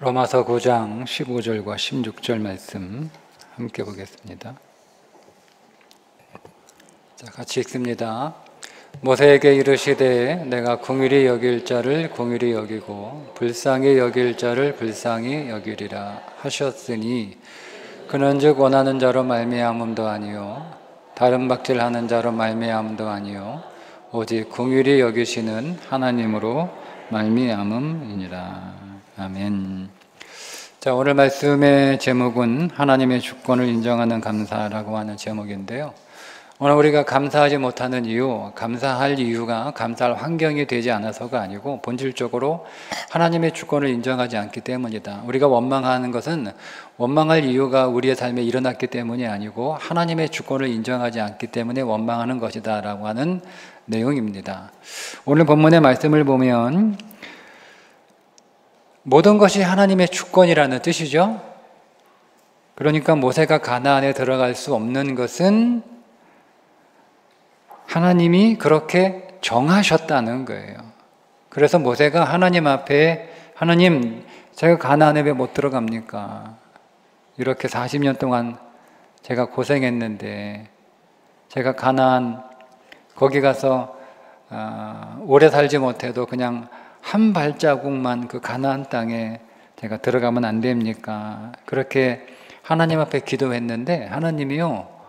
로마서 9장 15절과 16절 말씀 함께 보겠습니다. 자, 같이 읽습니다. 모세에게 이르시되 내가 긍휼히 여길 자를 긍휼히 여기고 불쌍히 여길 자를 불쌍히 여기리라 하셨으니 그는즉 원하는 자로 말미암음도 아니요 다른 박질하는 자로 말미암음도 아니요 오직 긍휼히 여기시는 하나님으로 말미암음이니라. 아멘. 자, 오늘 말씀의 제목은 하나님의 주권을 인정하는 감사라고 하는 제목인데요. 오늘 우리가 감사하지 못하는 이유, 감사할 이유가 감사할 환경이 되지 않아서가 아니고 본질적으로 하나님의 주권을 인정하지 않기 때문이다. 우리가 원망하는 것은 원망할 이유가 우리의 삶에 일어났기 때문이 아니고 하나님의 주권을 인정하지 않기 때문에 원망하는 것이다 라고 하는 내용입니다. 오늘 본문의 말씀을 보면 모든 것이 하나님의 주권이라는 뜻이죠. 그러니까 모세가 가나안에 들어갈 수 없는 것은 하나님이 그렇게 정하셨다는 거예요. 그래서 모세가 하나님 앞에 하나님, 제가 가나안에 왜 못 들어갑니까? 이렇게 40년 동안 제가 고생했는데 제가 가나안 거기 가서 오래 살지 못해도 그냥 한 발자국만 그 가나안 땅에 제가 들어가면 안 됩니까? 그렇게 하나님 앞에 기도했는데 하나님이요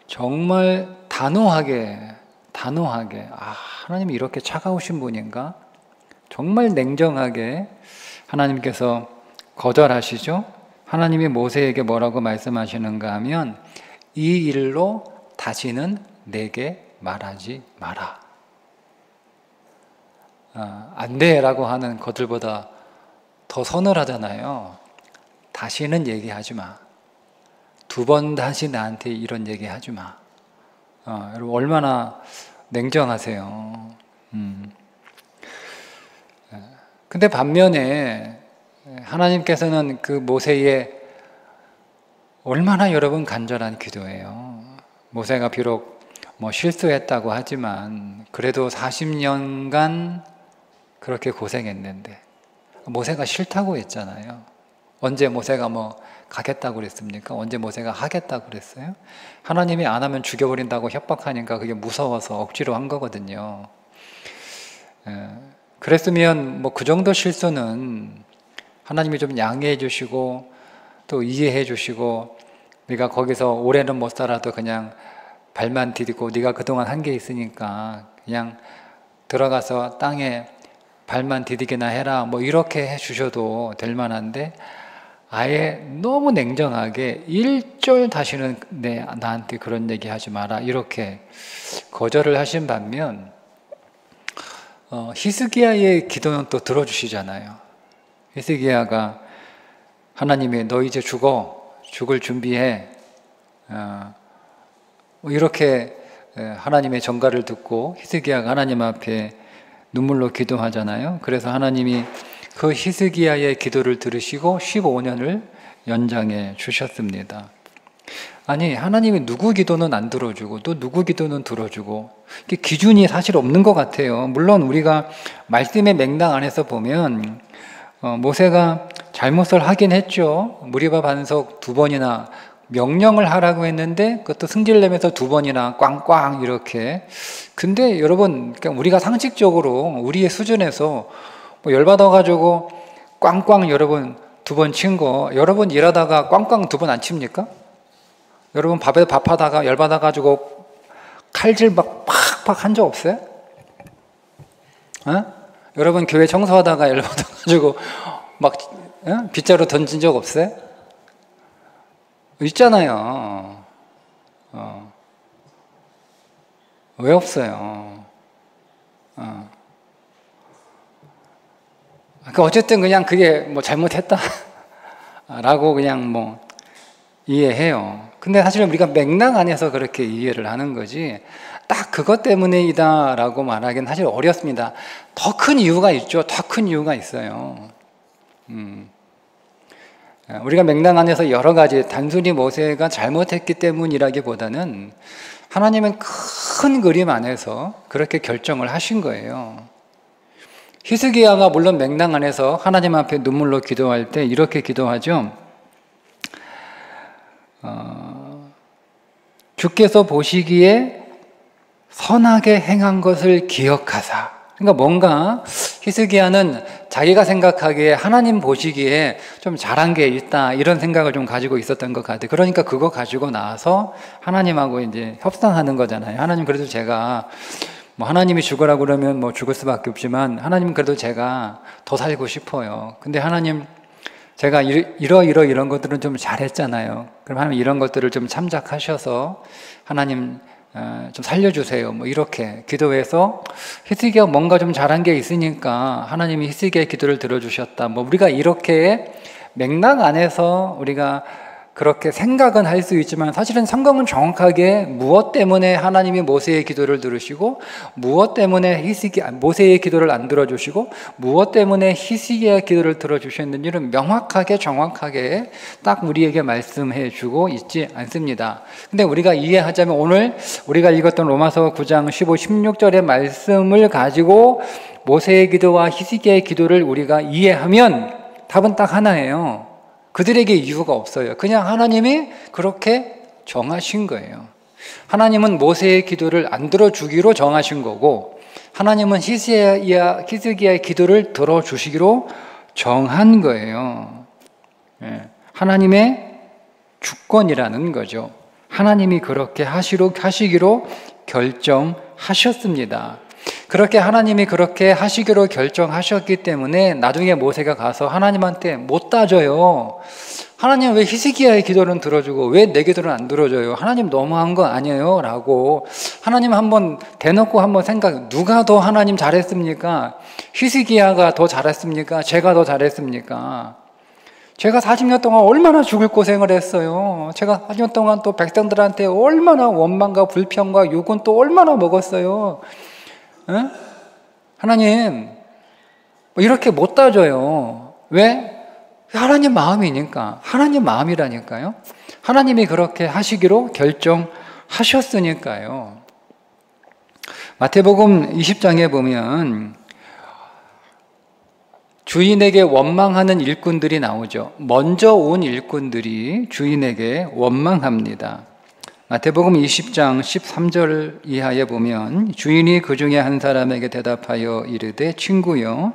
정말 단호하게 하나님이 이렇게 차가우신 분인가? 정말 냉정하게 하나님께서 거절하시죠. 하나님이 모세에게 뭐라고 말씀하시는가 하면 이 일로 다시는 내게 말하지 마라. 안 돼라고 하는 것들보다 더 서늘하잖아요. 다시는 얘기하지 마. 두 번 다시 나한테 이런 얘기 하지 마. 여러분 얼마나 냉정하세요. 근데 반면에 하나님께서는 그 모세의 얼마나 여러분 간절한 기도예요. 모세가 비록 실수했다고 하지만 그래도 40년간 그렇게 고생했는데 모세가 싫다고 했잖아요. 언제 모세가 가겠다고 그랬습니까? 언제 모세가 하겠다고 그랬어요? 하나님이 안 하면 죽여버린다고 협박하니까 그게 무서워서 억지로 한 거거든요. 그랬으면 그 정도 실수는 하나님이 좀 양해해 주시고 또 이해해 주시고 네가 거기서 오래는 못 살아도 그냥 발만 디디고 네가 그동안 한 게 있으니까 그냥 들어가서 땅에 발만 디디기나 해라 이렇게 해주셔도 될 만한데 아예 너무 냉정하게 1절 다시는 나한테 그런 얘기 하지 마라 이렇게 거절을 하신 반면 히스기야의 기도는 또 들어주시잖아요. 히스기야가 하나님이 너 이제 죽을 준비해 이렇게 하나님의 전가를 듣고 히스기야가 하나님 앞에 눈물로 기도하잖아요. 그래서 하나님이 그 히스기야의 기도를 들으시고 15년을 연장해 주셨습니다. 아니 하나님이 누구 기도는 안 들어주고 또 누구 기도는 들어주고 기준이 사실 없는 것 같아요. 물론 우리가 말씀의 맥락 안에서 보면 모세가 잘못을 하긴 했죠. 무리바 반석 2번이나 명령을 하라고 했는데 그것도 승질내면서 2번이나 꽝꽝 이렇게. 근데 여러분 우리가 상식적으로 우리의 수준에서 열받아가지고 꽝꽝 여러분 2번 친 거 여러분 일하다가 꽝꽝 2번 안 칩니까? 여러분 밥하다가 열받아가지고 칼질 막 팍팍 한 적 없어요? 여러분 교회 청소하다가 열받아가지고 막 빗자루 던진 적 없어요? 있잖아요. 왜 없어요? 어쨌든 그냥 그게 잘못했다 라고 그냥 이해해요. 근데 사실 우리가 맥락 안에서 그렇게 이해를 하는 거지 딱 그것 때문이다 라고 말하기는 사실 어렵습니다. 더 큰 이유가 있죠. 더 큰 이유가 있어요. 우리가 맥락 안에서 여러 가지 단순히 모세가 잘못했기 때문이라기보다는 하나님은 큰 그림 안에서 그렇게 결정을 하신 거예요. 히스기야가 물론 맥락 안에서 하나님 앞에 눈물로 기도할 때 이렇게 기도하죠. 주께서 보시기에 선하게 행한 것을 기억하사. 그러니까 뭔가 히스기야는 자기가 생각하기에 하나님 보시기에 좀 잘한 게 있다 이런 생각을 좀 가지고 있었던 것 같아요. 그러니까 그거 가지고 나와서 하나님하고 이제 협상하는 거잖아요. 하나님 그래도 제가 뭐 하나님이 죽으라고 그러면 뭐 죽을 수밖에 없지만 하나님 그래도 제가 더 살고 싶어요. 근데 하나님 제가 이런 것들은 좀 잘했잖아요. 그럼 하나님 이런 것들을 좀 참작하셔서 하나님 좀 살려주세요. 뭐 이렇게 기도해서 히스기야 뭔가 좀 잘한 게 있으니까 하나님이 히스기야의 기도를 들어주셨다. 뭐 우리가 이렇게 맥락 안에서 우리가 그렇게 생각은 할 수 있지만 사실은 성경은 정확하게 무엇 때문에 하나님이 모세의 기도를 들으시고 무엇 때문에 모세의 기도를 안 들어주시고 무엇 때문에 히스기야의 기도를 들어주셨는지는 명확하게 정확하게 딱 우리에게 말씀해 주고 있지 않습니다. 근데 우리가 이해하자면 오늘 우리가 읽었던 로마서 9장 15, 16절의 말씀을 가지고 모세의 기도와 히스기야의 기도를 우리가 이해하면 답은 딱 하나예요. 그들에게 이유가 없어요. 그냥 하나님이 그렇게 정하신 거예요. 하나님은 모세의 기도를 안 들어주기로 정하신 거고 하나님은 히스기야의 기도를 들어주시기로 정한 거예요. 하나님의 주권이라는 거죠. 하나님이 그렇게 하시기로 결정하셨습니다. 그렇게 하나님이 그렇게 하시기로 결정하셨기 때문에 나중에 모세가 가서 하나님한테 못 따져요. 하나님 왜 히스기야의 기도는 들어주고 왜 내 기도는 안 들어줘요? 하나님 너무한 거 아니에요? 라고 하나님 한번 대놓고 한번 누가 더 하나님 잘했습니까? 히스기야가 더 잘했습니까? 제가 더 잘했습니까? 제가 40년 동안 얼마나 죽을 고생을 했어요. 제가 40년 동안 또 백성들한테 얼마나 원망과 불평과 욕은 또 얼마나 먹었어요. 하나님 이렇게 못 따져요. 왜? 하나님 마음이니까. 하나님 마음이라니까요. 하나님이 그렇게 하시기로 결정하셨으니까요. 마태복음 20장에 보면 주인에게 원망하는 일꾼들이 나오죠. 먼저 온 일꾼들이 주인에게 원망합니다. 마태복음 20장 13절 이하에 보면 주인이 그 중에 한 사람에게 대답하여 이르되 친구여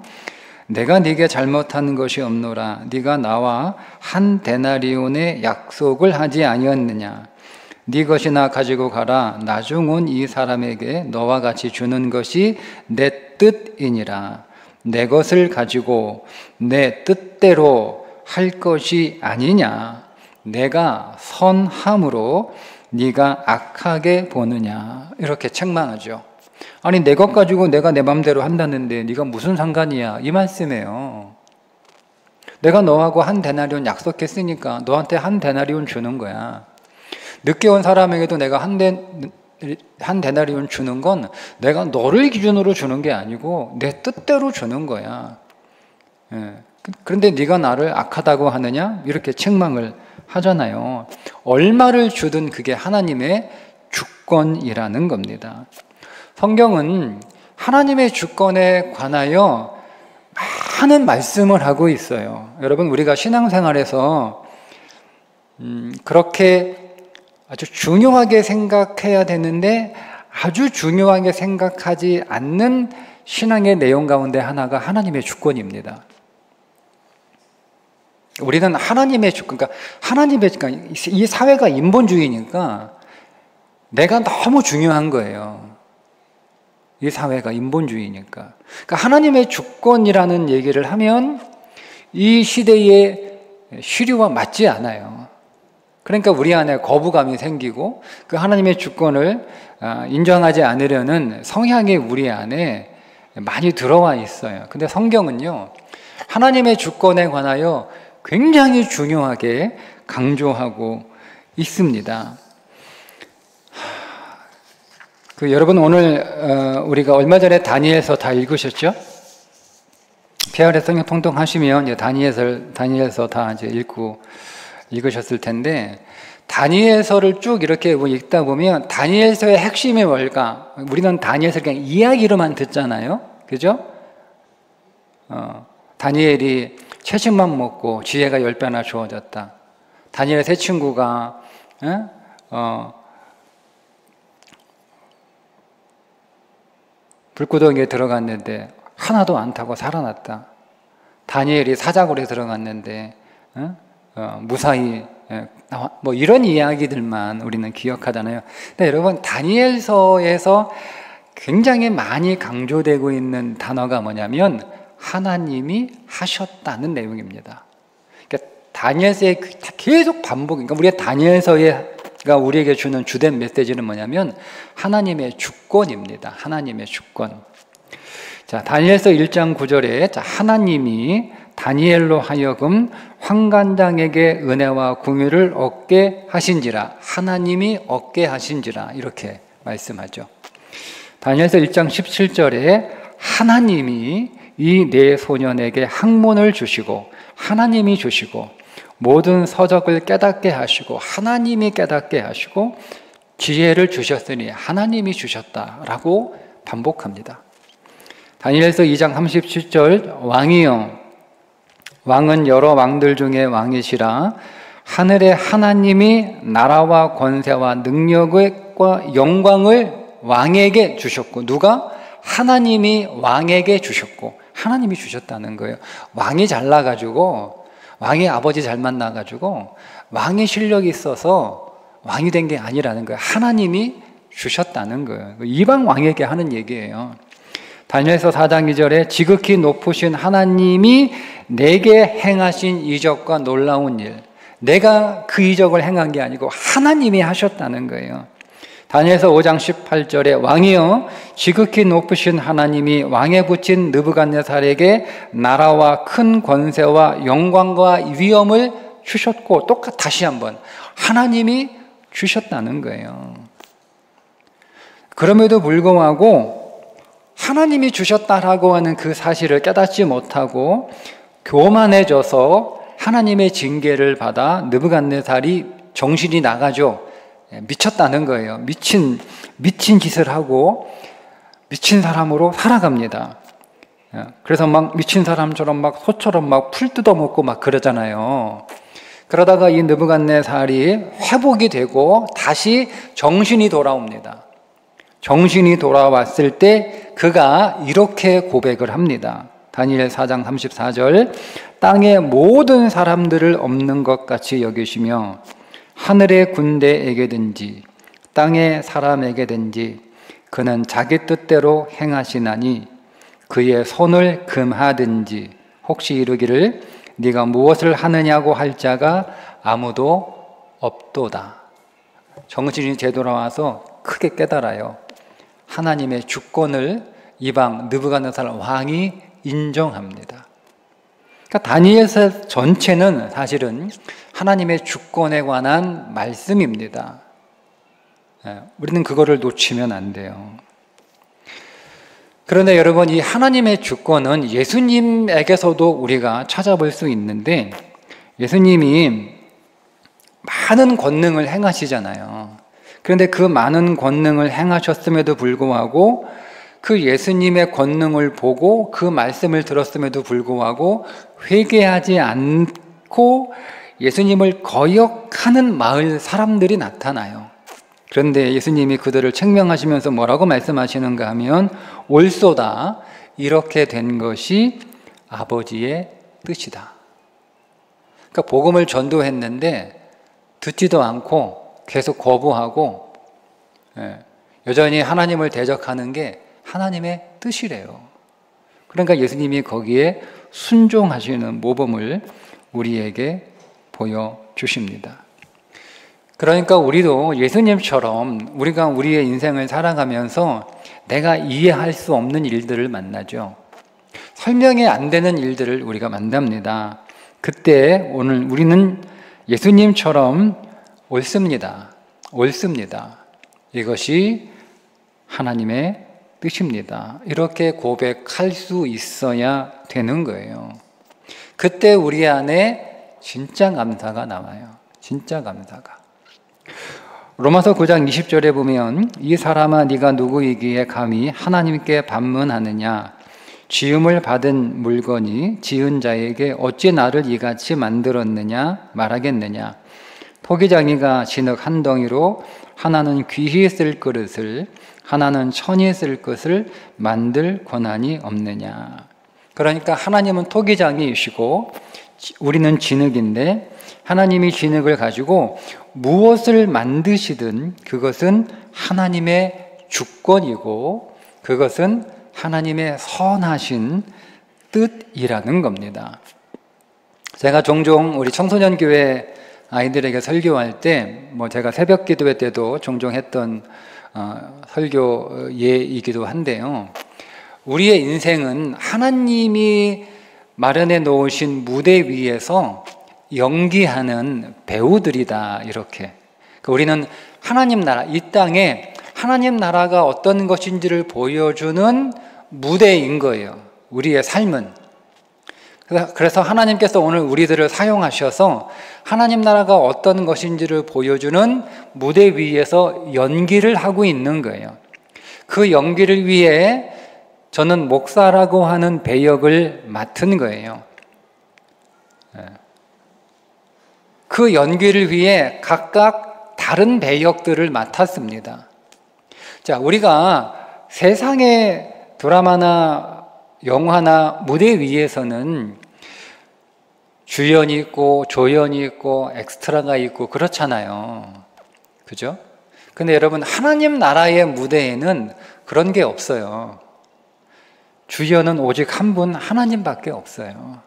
내가 네게 잘못한 것이 없노라. 네가 나와 한 데나리온의 약속을 하지 아니었느냐. 네 것이나 가지고 가라. 나중 온 이 사람에게 너와 같이 주는 것이 내 뜻이니라. 내 것을 가지고 내 뜻대로 할 것이 아니냐. 내가 선함으로 네가 악하게 보느냐. 이렇게 책망하죠. 아니 내 것 가지고 내가 내 맘대로 한다는데 네가 무슨 상관이야. 이 말씀이에요. 내가 너하고 한 데나리온 약속했으니까 너한테 한 데나리온 주는 거야. 늦게 온 사람에게도 내가 한 데나리온 주는 건 내가 너를 기준으로 주는 게 아니고 내 뜻대로 주는 거야. 그런데 네가 나를 악하다고 하느냐? 이렇게 책망을 하잖아요. 얼마를 주든 그게 하나님의 주권이라는 겁니다. 성경은 하나님의 주권에 관하여 많은 말씀을 하고 있어요. 여러분 우리가 신앙생활에서 그렇게 아주 중요하게 생각해야 되는데 아주 중요하게 생각하지 않는 신앙의 내용 가운데 하나가 하나님의 주권입니다. 우리는 하나님의 주권, 그러니까 이 사회가 인본주의니까 내가 너무 중요한 거예요. 이 사회가 인본주의니까. 그러니까 하나님의 주권이라는 얘기를 하면 이 시대의 시류와 맞지 않아요. 그러니까 우리 안에 거부감이 생기고 그 하나님의 주권을 인정하지 않으려는 성향이 우리 안에 많이 들어와 있어요. 근데 성경은요, 하나님의 주권에 관하여 굉장히 중요하게 강조하고 있습니다. 여러분 오늘 우리가 얼마 전에 다니엘서 다 읽으셨죠? PR의 성경 통독하시면 다니엘서 다 이제 읽으셨을 텐데 다니엘서를 쭉 이렇게 읽다 보면 다니엘서의 핵심이 뭘까? 우리는 다니엘서 그냥 이야기로만 듣잖아요, 그죠? 다니엘이 채식만 먹고 지혜가 10배나 주어졌다. 다니엘의 세 친구가 불구덩이에 들어갔는데 하나도 안 타고 살아났다. 다니엘이 사자굴에 들어갔는데 무사히 뭐 이런 이야기들만 우리는 기억하잖아요. 근데 여러분, 다니엘서에서 굉장히 많이 강조되고 있는 단어가 뭐냐면 하나님이 하셨다는 내용입니다. 그러니까 다니엘서에 계속 반복, 그러니까 우리의 다니엘서가 우리에게 주는 주된 메시지는 뭐냐면 하나님의 주권입니다. 하나님의 주권. 자, 다니엘서 1장 9절에 하나님이 다니엘로 하여금 환관장에게 은혜와 궁유를 얻게 하신지라, 하나님이 얻게 하신지라 이렇게 말씀하죠. 다니엘서 1장 17절에 하나님이 이 네 소년에게 학문을 주시고 하나님이 주시고 모든 서적을 깨닫게 하시고 하나님이 깨닫게 하시고 지혜를 주셨으니 하나님이 주셨다라고 반복합니다. 다니엘서 2장 37절 왕이여, 왕은 여러 왕들 중에 왕이시라 하늘의 하나님이 나라와 권세와 능력과 영광을 왕에게 주셨고, 누가? 하나님이 왕에게 주셨고, 하나님이 주셨다는 거예요. 왕이 잘나가지고, 왕의 아버지 잘 만나가지고 왕의 실력이 있어서 왕이 된 게 아니라는 거예요. 하나님이 주셨다는 거예요. 이방 왕에게 하는 얘기예요. 다니엘서 4장 2절에 지극히 높으신 하나님이 내게 행하신 이적과 놀라운 일, 내가 그 이적을 행한 게 아니고 하나님이 하셨다는 거예요. 다니엘서 5장 18절에 왕이여, 지극히 높으신 하나님이 왕에 붙인 느부갓네살에게 나라와 큰 권세와 영광과 위엄을 주셨고, 다시 한번 하나님이 주셨다는 거예요. 그럼에도 불구하고 하나님이 주셨다라고 하는 그 사실을 깨닫지 못하고 교만해져서 하나님의 징계를 받아 느부갓네살이 정신이 나가죠. 미쳤다는 거예요. 미친 짓을 하고 미친 사람으로 살아갑니다. 그래서 막 미친 사람처럼 막 소처럼 막 풀 뜯어먹고 막 그러잖아요. 그러다가 이 느부갓네살이 회복이 되고 다시 정신이 돌아옵니다. 정신이 돌아왔을 때 그가 이렇게 고백을 합니다. 다니엘 4장 34절 땅의 모든 사람들을 없는 것 같이 여기시며 하늘의 군대에게든지 땅의 사람에게든지 그는 자기 뜻대로 행하시나니 그의 손을 금하든지 혹시 이르기를 네가 무엇을 하느냐고 할 자가 아무도 없도다. 정신이 되돌아와서 크게 깨달아요. 하나님의 주권을 이방 느부갓네살 왕이 인정합니다. 그러니까 다니엘서 전체는 사실은 하나님의 주권에 관한 말씀입니다. 우리는 그거를 놓치면 안 돼요. 그런데 여러분, 이 하나님의 주권은 예수님에게서도 우리가 찾아볼 수 있는데, 예수님이 많은 권능을 행하시잖아요. 그런데 그 많은 권능을 행하셨음에도 불구하고 그 예수님의 권능을 보고 그 말씀을 들었음에도 불구하고 회개하지 않고 예수님을 거역하는 마을 사람들이 나타나요. 그런데 예수님이 그들을 책명하시면서 뭐라고 말씀하시는가 하면 옳소다, 이렇게 된 것이 아버지의 뜻이다. 그러니까 복음을 전도했는데 듣지도 않고 계속 거부하고 여전히 하나님을 대적하는 게 하나님의 뜻이래요. 그러니까 예수님이 거기에 순종하시는 모범을 우리에게 보여주십니다. 그러니까 우리도 예수님처럼 우리가 우리의 인생을 살아가면서 내가 이해할 수 없는 일들을 만나죠. 설명이 안 되는 일들을 우리가 만납니다. 그때 오늘 우리는 예수님처럼 옳습니다. 이것이 하나님의 뜻입니다. 이렇게 고백할 수 있어야 되는 거예요. 그때 우리 안에 진짜 감사가 나와요. 진짜 감사가. 로마서 9장 20절에 보면 이 사람아 네가 누구이기에 감히 하나님께 반문하느냐, 지음을 받은 물건이 지은 자에게 어찌 나를 이같이 만들었느냐 말하겠느냐. 토기장이가 진흙 한 덩이로 하나는 귀히 쓸 그릇을 하나는 천히 쓸 것을 만들 권한이 없느냐. 그러니까 하나님은 토기장이시고 우리는 진흙인데 하나님이 진흙을 가지고 무엇을 만드시든 그것은 하나님의 주권이고 그것은 하나님의 선하신 뜻이라는 겁니다. 제가 종종 우리 청소년 교회 아이들에게 설교할 때 제가 새벽 기도회 때도 종종 했던 설교 예이기도 한데요. 우리의 인생은 하나님이 마련해 놓으신 무대 위에서 연기하는 배우들이다, 이렇게. 우리는 하나님 나라, 이 땅에 하나님 나라가 어떤 것인지를 보여주는 무대인 거예요. 우리의 삶은. 그래서 하나님께서 오늘 우리들을 사용하셔서 하나님 나라가 어떤 것인지를 보여주는 무대 위에서 연기를 하고 있는 거예요. 그 연기를 위해 저는 목사라고 하는 배역을 맡은 거예요. 그 연기를 위해 각각 다른 배역들을 맡았습니다. 자, 우리가 세상의 드라마나 영화나 무대 위에서는 주연이 있고 조연이 있고 엑스트라가 있고 그렇잖아요. 그죠? 근데 여러분, 하나님 나라의 무대에는 그런 게 없어요. 주연은 오직 한 분, 하나님밖에 없어요.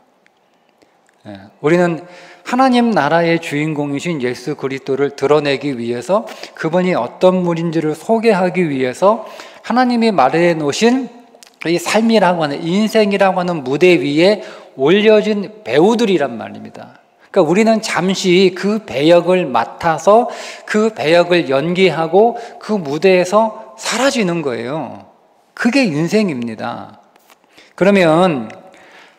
우리는 하나님 나라의 주인공이신 예수 그리스도를 드러내기 위해서, 그분이 어떤 분인지를 소개하기 위해서 하나님이 마련해 놓으신 이 삶이라고 하는, 인생이라고 하는 무대 위에 올려진 배우들이란 말입니다. 그러니까 우리는 잠시 그 배역을 맡아서 그 배역을 연기하고 그 무대에서 사라지는 거예요. 그게 인생입니다. 그러면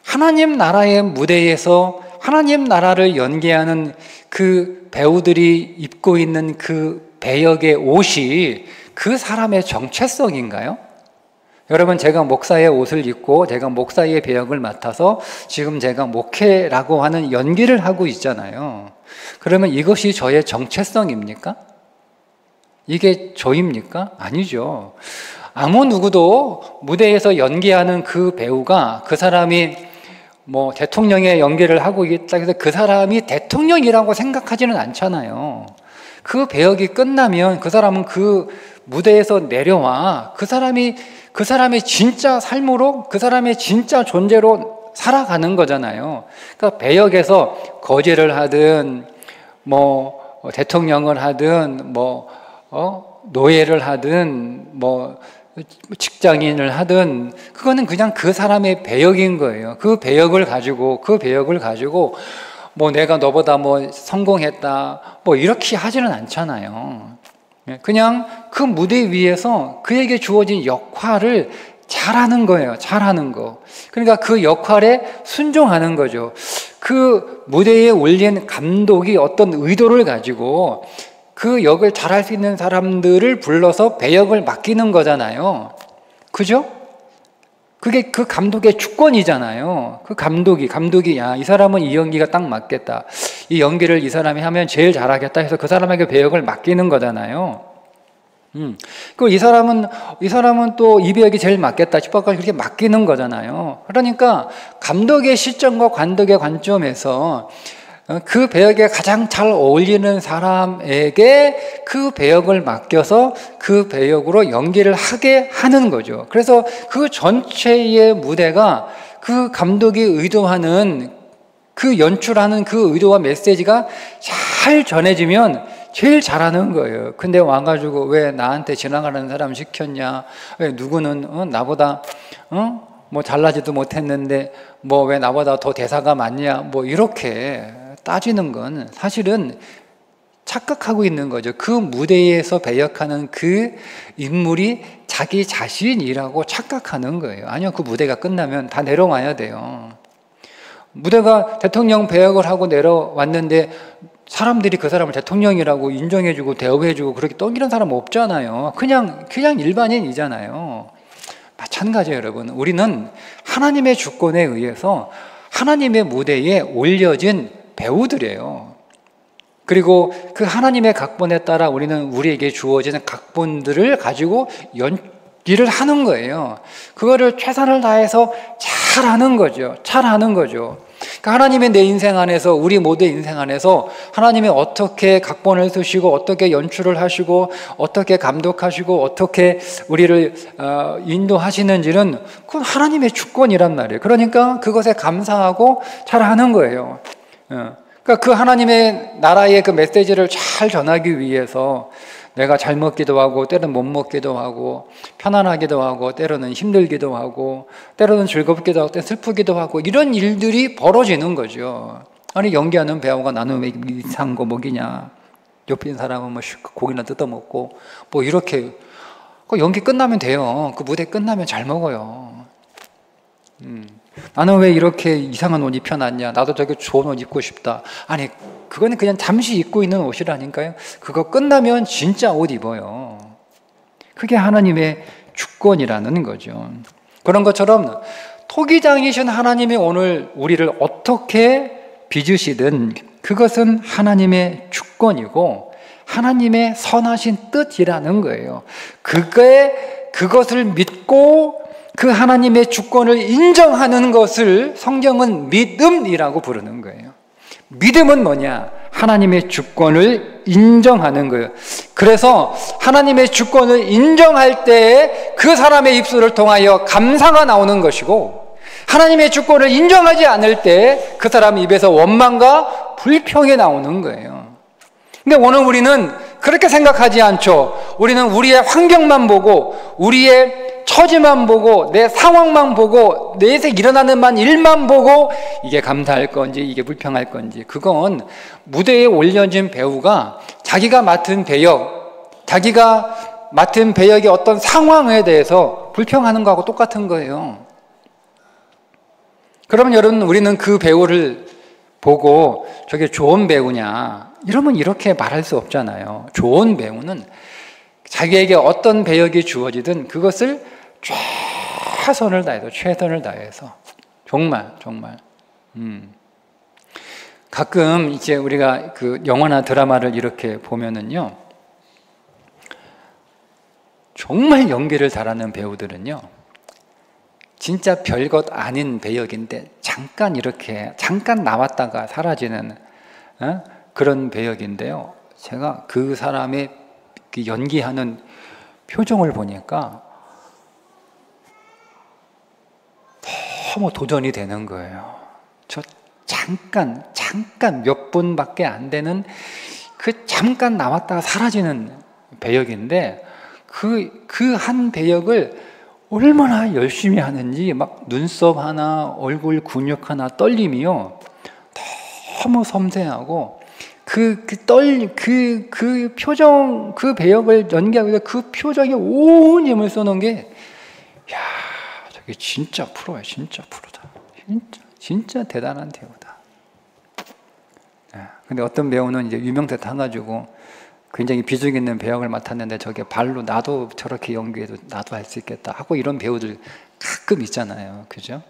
하나님 나라의 무대에서 하나님 나라를 연기하는 그 배우들이 입고 있는 그 배역의 옷이 그 사람의 정체성인가요? 여러분, 제가 목사의 옷을 입고 제가 목사의 배역을 맡아서 지금 제가 목회라고 하는 연기를 하고 있잖아요. 그러면 이것이 저의 정체성입니까? 이게 저입니까? 아니죠. 아무 누구도 무대에서 연기하는 그 배우가, 그 사람이 대통령의 연기를 하고 있다 해서 그 사람이 대통령이라고 생각하지는 않잖아요. 그 배역이 끝나면 그 사람은 그 무대에서 내려와 그 사람의 진짜 삶으로, 그 사람의 진짜 존재로 살아가는 거잖아요. 그러니까 배역에서 거지를 하든 대통령을 하든 노예를 하든 직장인을 하든 그거는 그냥 그 사람의 배역인 거예요. 그 배역을 가지고 내가 너보다 성공했다 이렇게 하지는 않잖아요. 그냥 그 무대 위에서 그에게 주어진 역할을 잘하는 거예요. 잘하는 거. 그러니까 그 역할에 순종하는 거죠. 그 무대에 올린 감독이 어떤 의도를 가지고 그 역을 잘할 수 있는 사람들을 불러서 배역을 맡기는 거잖아요. 그죠? 그게 그 감독의 주권이잖아요. 그 감독이 이 사람은 이 연기가 딱 맞겠다, 이 연기를 이 사람이 하면 제일 잘하겠다 해서 그 사람에게 배역을 맡기는 거잖아요. 그 이 사람은 또 이 배역이 제일 맞겠다 싶어서 그렇게 맡기는 거잖아요. 그러니까 감독의 시점과 감독의 관점에서 그 배역에 가장 잘 어울리는 사람에게 그 배역을 맡겨서 그 배역으로 연기를 하게 하는 거죠. 그래서 그 전체의 무대가 그 감독이 의도하는, 그 연출하는 그 의도와 메시지가 잘 전해지면 제일 잘하는 거예요. 근데 와가지고 왜 나한테 지나가는 사람 시켰냐, 왜 누구는 나보다 잘나지도 못했는데 왜 나보다 더 대사가 많냐, 이렇게 따지는 건 사실은 착각하고 있는 거죠. 그 무대에서 배역하는 그 인물이 자기 자신이라고 착각하는 거예요. 아니요, 그 무대가 끝나면 다 내려와야 돼요. 무대가 대통령 배역을 하고 내려왔는데 사람들이 그 사람을 대통령이라고 인정해주고 대우해주고 그렇게 떠기는 사람 없잖아요. 그냥 일반인이잖아요. 마찬가지예요, 여러분. 우리는 하나님의 주권에 의해서 하나님의 무대에 올려진 배우들이에요. 그리고 그 하나님의 각본에 따라 우리는 우리에게 주어지는 각본들을 가지고 연기를 하는 거예요. 그거를 최선을 다해서 잘하는 거죠. 잘하는 거죠. 그러니까 하나님의 내 인생 안에서, 우리 모두의 인생 안에서 하나님이 어떻게 각본을 쓰시고 어떻게 연출을 하시고 어떻게 감독하시고 어떻게 우리를 인도하시는지는 그건 하나님의 주권이란 말이에요. 그러니까 그것에 감사하고 잘하는 거예요. 그러니까 그 하나님의 나라의 그 메시지를 잘 전하기 위해서 내가 잘 먹기도 하고 때로는 못 먹기도 하고 편안하기도 하고 때로는 힘들기도 하고 때로는 즐겁기도 하고 때로는 슬프기도 하고 이런 일들이 벌어지는 거죠. 아니 연기하는 배우가 나는 왜 이상한 거 먹이냐, 옆에 있는 사람은 뭐 고기나 뜯어먹고 뭐 이렇게 그 연기 끝나면 돼요. 그 무대 끝나면 잘 먹어요. 나는 왜 이렇게 이상한 옷 입혀놨냐, 나도 저게 좋은 옷 입고 싶다. 아니 그거는 그냥 잠시 입고 있는 옷이라니까요. 그거 끝나면 진짜 옷 입어요. 그게 하나님의 주권이라는 거죠. 그런 것처럼 토기장이신 하나님이 오늘 우리를 어떻게 빚으시든 그것은 하나님의 주권이고 하나님의 선하신 뜻이라는 거예요. 그것을 믿고 그 하나님의 주권을 인정하는 것을 성경은 믿음이라고 부르는 거예요. 믿음은 뭐냐? 하나님의 주권을 인정하는 거예요. 그래서 하나님의 주권을 인정할 때 그 사람의 입술을 통하여 감사가 나오는 것이고, 하나님의 주권을 인정하지 않을 때 그 사람 입에서 원망과 불평이 나오는 거예요. 근데 오늘 우리는 그렇게 생각하지 않죠. 우리는 우리의 환경만 보고 우리의 처지만 보고 내 상황만 보고 내에서 일어나는 일만 보고 이게 감사할 건지 이게 불평할 건지, 그건 무대에 올려진 배우가 자기가 맡은 배역의 어떤 상황에 대해서 불평하는 거하고 똑같은 거예요. 그러면 여러분, 우리는 그 배우를 보고 저게 좋은 배우냐 이러면 이렇게 말할 수 없잖아요. 좋은 배우는 자기에게 어떤 배역이 주어지든 그것을 최선을 다해서 정말 가끔 이제 우리가 그 영화나 드라마를 이렇게 보면은요, 정말 연기를 잘하는 배우들은요 진짜 별것 아닌 배역인데 잠깐 나왔다가 사라지는 그런 배역인데요, 제가 그 사람의 연기하는 표정을 보니까 너무 도전이 되는 거예요. 저 잠깐 몇 분밖에 안 되는 그 잠깐 나왔다가 사라지는 배역인데 그 한 배역을 얼마나 열심히 하는지 막 눈썹 하나, 얼굴 근육 하나, 떨림이요 너무 섬세하고 그 표정, 그 배역을 연기하고 있는 그 표정에 온 힘을 쏘는 게, 야, 저게 진짜 프로야, 진짜 프로다. 진짜 대단한 배우다. 근데 어떤 배우는 이제 유명세 타가지고 굉장히 비중 있는 배역을 맡았는데 저게 발로 나도 저렇게 연기해도 나도 할 수 있겠다 하고 이런 배우들 가끔 있잖아요. 그죠?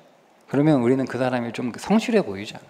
그러면 우리는 그 사람이 좀 성실해 보이잖아.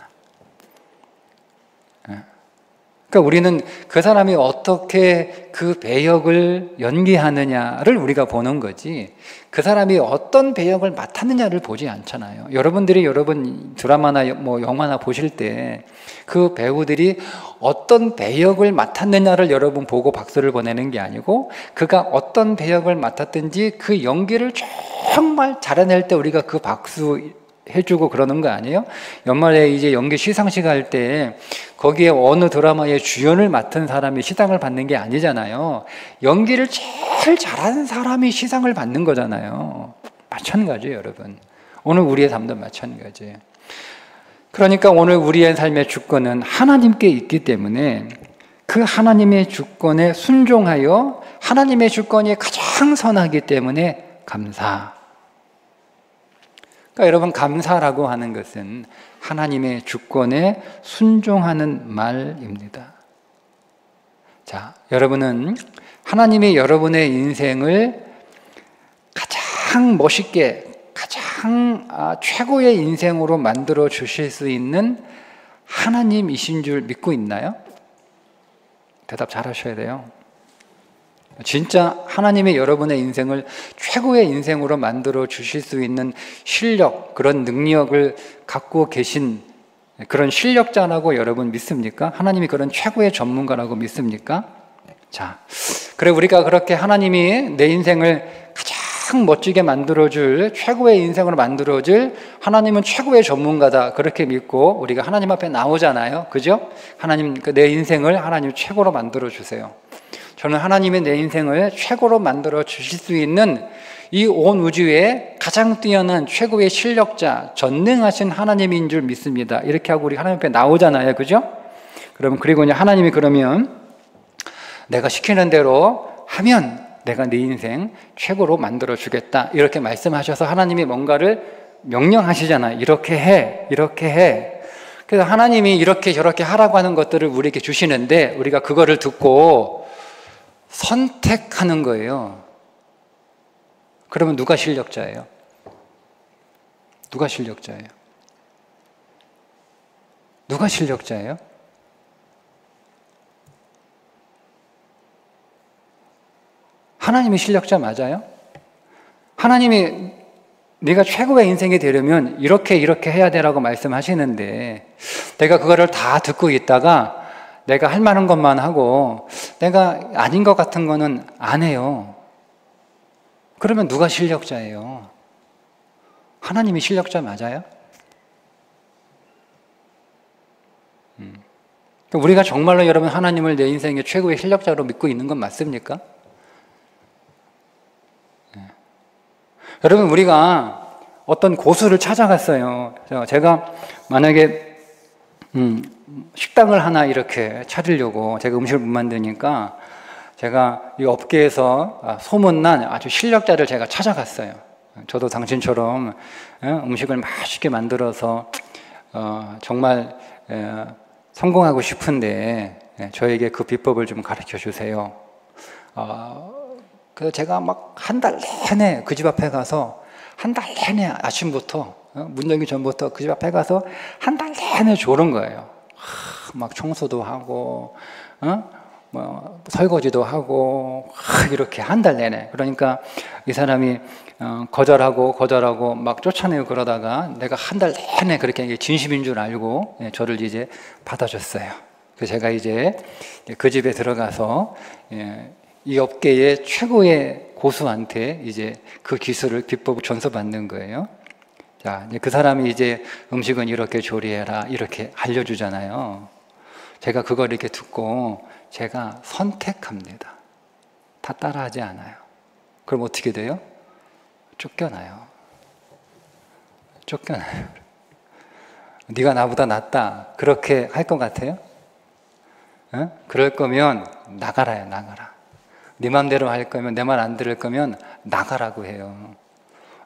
그러니까 우리는 그 사람이 어떻게 그 배역을 연기하느냐를 우리가 보는 거지, 그 사람이 어떤 배역을 맡았느냐를 보지 않잖아요. 여러분들이 여러분 드라마나 뭐 영화나 보실 때 그 배우들이 어떤 배역을 맡았느냐를 여러분 보고 박수를 보내는 게 아니고, 그가 어떤 배역을 맡았든지 그 연기를 정말 잘해낼 때 우리가 그 박수 해주고 그러는 거 아니에요? 연말에 이제 연기 시상식 할 때 거기에 어느 드라마의 주연을 맡은 사람이 시상을 받는 게 아니잖아요. 연기를 제일 잘하는 사람이 시상을 받는 거잖아요. 마찬가지예요, 여러분. 오늘 우리의 삶도 마찬가지예요. 그러니까 오늘 우리의 삶의 주권은 하나님께 있기 때문에 그 하나님의 주권에 순종하여, 하나님의 주권이 가장 선하기 때문에 감사. 그러니까 여러분, 감사라고 하는 것은 하나님의 주권에 순종하는 말입니다. 자, 여러분은 하나님이 여러분의 인생을 가장 멋있게, 가장 최고의 인생으로 만들어 주실 수 있는 하나님이신 줄 믿고 있나요? 대답 잘 하셔야 돼요. 진짜 하나님이 여러분의 인생을 최고의 인생으로 만들어 주실 수 있는 실력, 그런 능력을 갖고 계신 그런 실력자라고 여러분 믿습니까? 하나님이 그런 최고의 전문가라고 믿습니까? 자, 그래 우리가 그렇게 하나님이 내 인생을 가장 멋지게 만들어줄, 최고의 인생으로 만들어줄 하나님은 최고의 전문가다, 그렇게 믿고 우리가 하나님 앞에 나오잖아요. 그죠? 하나님, 내 인생을 하나님 최고로 만들어 주세요. 저는 하나님의 내 인생을 최고로 만들어 주실 수 있는 이 온 우주의 가장 뛰어난 최고의 실력자, 전능하신 하나님인 줄 믿습니다. 이렇게 하고 우리 하나님 앞에 나오잖아요. 그죠? 그리고 이제 하나님이 그러면 내가 시키는 대로 하면 내가 네 인생 최고로 만들어 주겠다, 이렇게 말씀하셔서 하나님이 뭔가를 명령하시잖아요. 이렇게 해, 이렇게 해. 그래서 하나님이 이렇게 저렇게 하라고 하는 것들을 우리에게 주시는데 우리가 그거를 듣고 선택하는 거예요. 그러면 누가 실력자예요? 누가 실력자예요? 누가 실력자예요? 하나님이 실력자 맞아요? 하나님이 네가 최고의 인생이 되려면 이렇게 해야 되라고 말씀하시는데 내가 그거를 다 듣고 있다가 내가 할 만한 것만 하고 내가 아닌 것 같은 거는 안 해요. 그러면 누가 실력자예요? 하나님이 실력자 맞아요? 우리가 정말로 여러분 하나님을 내 인생의 최고의 실력자로 믿고 있는 건 맞습니까? 여러분, 우리가 어떤 고수를 찾아갔어요. 제가 만약에 식당을 하나 이렇게 차리려고, 제가 음식을 못 만드니까 제가 이 업계에서 소문난 아주 실력자를 제가 찾아갔어요. 저도 당신처럼 음식을 맛있게 만들어서 정말 성공하고 싶은데 저에게 그 비법을 좀 가르쳐 주세요. 그래서 제가 막 한 달 내내 그 집 앞에 가서 한 달 내내 아침부터 문 열기 전부터 그 집 앞에 가서 한 달 내내 조른 거예요. 막 청소도 하고 뭐 설거지도 하고 이렇게 한 달 내내. 그러니까 이 사람이 거절하고 막 쫓아내고 그러다가 내가 한 달 내내 그렇게 진심인 줄 알고 저를 이제 받아줬어요. 그래서 제가 이제 그 집에 들어가서 이 업계의 최고의 고수한테 이제 그 기술을, 비법을 전수받는 거예요. 자, 그 사람이 이제 음식은 이렇게 조리해라, 이렇게 알려주잖아요. 제가 그걸 이렇게 듣고 제가 선택합니다. 다 따라하지 않아요. 그럼 어떻게 돼요? 쫓겨나요. 네가 나보다 낫다, 그렇게 할 것 같아요? 그럴 거면 나가라요, 나가라. 네 맘대로 할 거면, 내 말 안 들을 거면 나가라고 해요.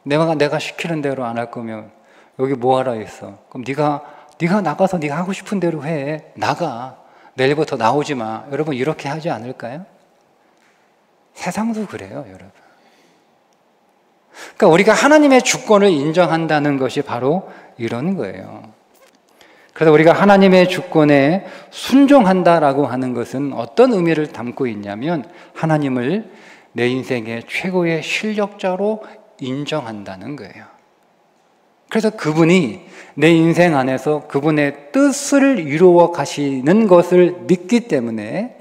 내가 시키는 대로 안 할 거면 여기 뭐하러 있어? 그럼 네가 나가서 네가 하고 싶은 대로 해. 나가. 내일부터 나오지 마. 여러분, 이렇게 하지 않을까요? 세상도 그래요, 여러분. 그러니까 우리가 하나님의 주권을 인정한다는 것이 바로 이런 거예요. 그래서 우리가 하나님의 주권에 순종한다라고 하는 것은 어떤 의미를 담고 있냐면 하나님을 내 인생의 최고의 실력자로 인정한다는 거예요. 그래서 그분이 내 인생 안에서 그분의 뜻을 이루어 가시는 것을 믿기 때문에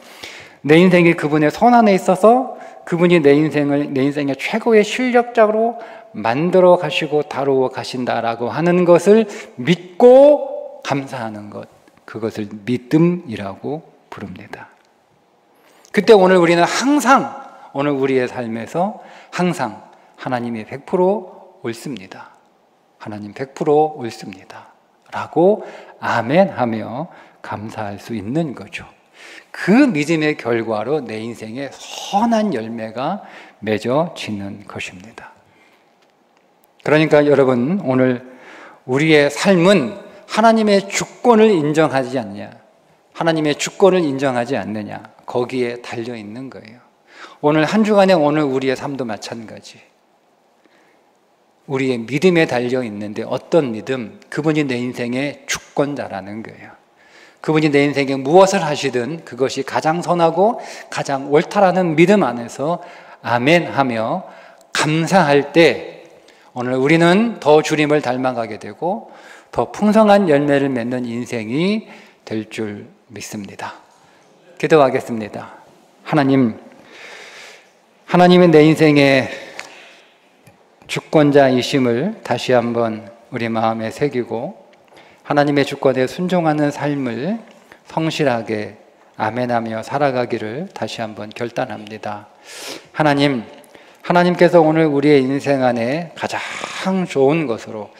내 인생이 그분의 손 안에 있어서 그분이 내 인생의 최고의 실력자로 만들어 가시고 다루어 가신다라고 하는 것을 믿고 감사하는 것, 그것을 믿음이라고 부릅니다. 그때 오늘 우리는 항상, 오늘 우리의 삶에서 항상 하나님이 100% 옳습니다. 하나님 100% 옳습니다. 라고 아멘 하며 감사할 수 있는 거죠. 그 믿음의 결과로 내 인생에 선한 열매가 맺어지는 것입니다. 그러니까 여러분, 오늘 우리의 삶은 하나님의 주권을 인정하지 않냐, 하나님의 주권을 인정하지 않느냐, 거기에 달려 있는 거예요. 오늘 한 주간의 오늘 우리의 삶도 마찬가지. 우리의 믿음에 달려 있는데 어떤 믿음? 그분이 내 인생의 주권자라는 거예요. 그분이 내 인생에 무엇을 하시든 그것이 가장 선하고 가장 옳다라는 믿음 안에서 아멘 하며 감사할 때 오늘 우리는 더 주님을 닮아가게 되고 더 풍성한 열매를 맺는 인생이 될 줄 믿습니다. 기도하겠습니다. 하나님은 내 인생의 주권자이심을 다시 한번 우리 마음에 새기고 하나님의 주권에 순종하는 삶을 성실하게 아멘하며 살아가기를 다시 한번 결단합니다. 하나님께서 오늘 우리의 인생 안에 가장 좋은 것으로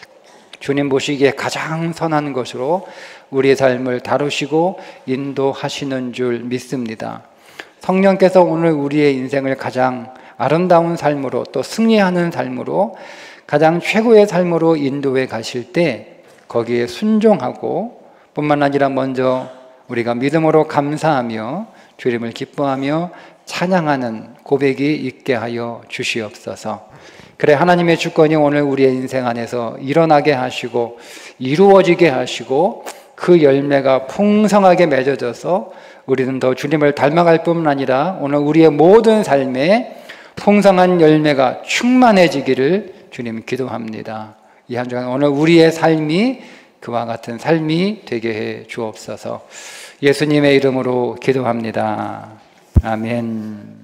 주님 보시기에 가장 선한 것으로 우리의 삶을 다루시고 인도하시는 줄 믿습니다. 성령께서 오늘 우리의 인생을 가장 아름다운 삶으로 또 승리하는 삶으로 가장 최고의 삶으로 인도해 가실 때 거기에 순종하고 뿐만 아니라 먼저 우리가 믿음으로 감사하며 주님을 기뻐하며 찬양하는 고백이 있게 하여 주시옵소서. 그래 하나님의 주권이 오늘 우리의 인생 안에서 일어나게 하시고 이루어지게 하시고 그 열매가 풍성하게 맺어져서 우리는 더 주님을 닮아갈 뿐만 아니라 오늘 우리의 모든 삶에 풍성한 열매가 충만해지기를 주님 기도합니다. 이 한 주간 오늘 우리의 삶이 그와 같은 삶이 되게 해 주옵소서. 예수님의 이름으로 기도합니다. 아멘.